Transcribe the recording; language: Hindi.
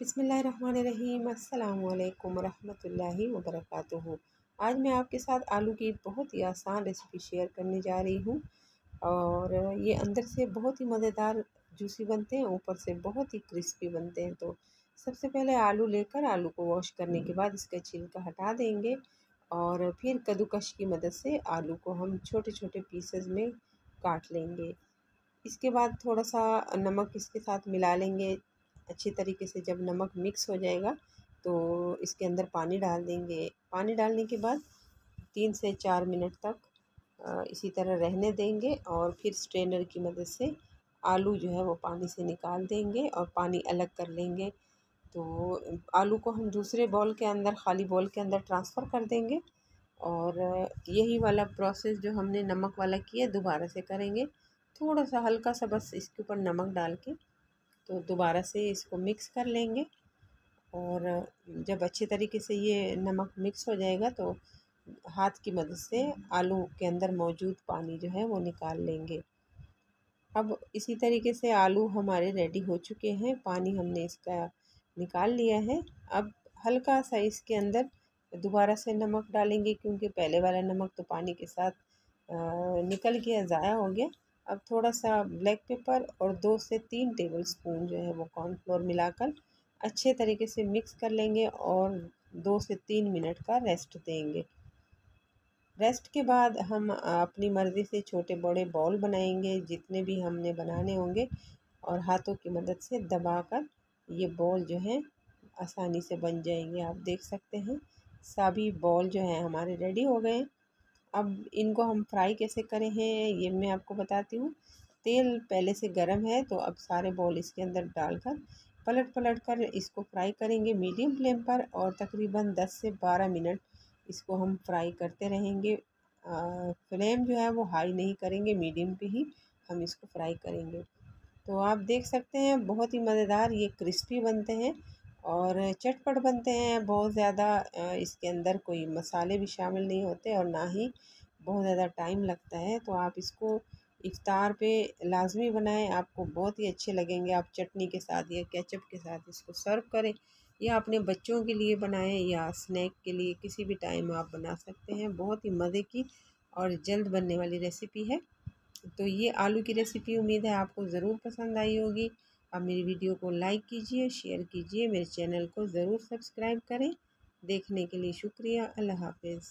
बिस्मिल्लाहिर्रहमानिर्रहीम। अस्सलाम वालेकुम रहमतुल्लाहि वबरकातुहू। आज मैं आपके साथ आलू की बहुत ही आसान रेसिपी शेयर करने जा रही हूँ। और ये अंदर से बहुत ही मज़ेदार जूसी बनते हैं, ऊपर से बहुत ही क्रिस्पी बनते हैं। तो सबसे पहले आलू लेकर आलू को वॉश करने के बाद इसका छिलका हटा देंगे और फिर कद्दूकस की मदद से आलू को हम छोटे छोटे पीसेस में काट लेंगे। इसके बाद थोड़ा सा नमक इसके साथ मिला लेंगे अच्छी तरीके से। जब नमक मिक्स हो जाएगा तो इसके अंदर पानी डाल देंगे। पानी डालने के बाद 3 से 4 मिनट तक इसी तरह रहने देंगे और फिर स्ट्रेनर की मदद से आलू जो है वो पानी से निकाल देंगे और पानी अलग कर लेंगे। तो आलू को हम दूसरे बॉल के अंदर, खाली बॉल के अंदर ट्रांसफ़र कर देंगे। और यही वाला प्रोसेस जो हमने नमक वाला किया दोबारा से करेंगे। थोड़ा सा हल्का सा बस इसके ऊपर नमक डाल के तो दोबारा से इसको मिक्स कर लेंगे। और जब अच्छे तरीके से ये नमक मिक्स हो जाएगा तो हाथ की मदद से आलू के अंदर मौजूद पानी जो है वो निकाल लेंगे। अब इसी तरीके से आलू हमारे रेडी हो चुके हैं, पानी हमने इसका निकाल लिया है। अब हल्का सा इसके अंदर दोबारा से नमक डालेंगे क्योंकि पहले वाला नमक तो पानी के साथ निकल गया, ज़ाया हो गया। अब थोड़ा सा ब्लैक पेपर और 2 से 3 टेबल स्पून जो है वो कॉर्नफ्लोर मिलाकर अच्छे तरीके से मिक्स कर लेंगे और 2 से 3 मिनट का रेस्ट देंगे। रेस्ट के बाद हम अपनी मर्ज़ी से छोटे बड़े बॉल बनाएंगे, जितने भी हमने बनाने होंगे, और हाथों की मदद से दबाकर ये बॉल जो है आसानी से बन जाएंगे। आप देख सकते हैं सभी बॉल जो हैं हमारे रेडी हो गए। अब इनको हम फ्राई कैसे करें हैं ये मैं आपको बताती हूँ। तेल पहले से गर्म है तो अब सारे बॉल इसके अंदर डालकर पलट पलट कर इसको फ्राई करेंगे मीडियम फ्लेम पर, और तकरीबन 10 से 12 मिनट इसको हम फ्राई करते रहेंगे। फ्लेम जो है वो हाई नहीं करेंगे, मीडियम पे ही हम इसको फ्राई करेंगे। तो आप देख सकते हैं बहुत ही मज़ेदार ये क्रिस्पी बनते हैं और चटपट बनते हैं। बहुत ज़्यादा इसके अंदर कोई मसाले भी शामिल नहीं होते और ना ही बहुत ज़्यादा टाइम लगता है। तो आप इसको इफ्तार पे लाजमी बनाएं, आपको बहुत ही अच्छे लगेंगे। आप चटनी के साथ या केचप के साथ इसको सर्व करें, या अपने बच्चों के लिए बनाएं, या स्नैक के लिए किसी भी टाइम आप बना सकते हैं। बहुत ही मज़े की और जल्द बनने वाली रेसिपी है। तो ये आलू की रेसिपी उम्मीद है आपको ज़रूर पसंद आई होगी। आप मेरी वीडियो को लाइक कीजिए, शेयर कीजिए, मेरे चैनल को ज़रूर सब्सक्राइब करें। देखने के लिए शुक्रिया। अल्लाह हाफ़िज़।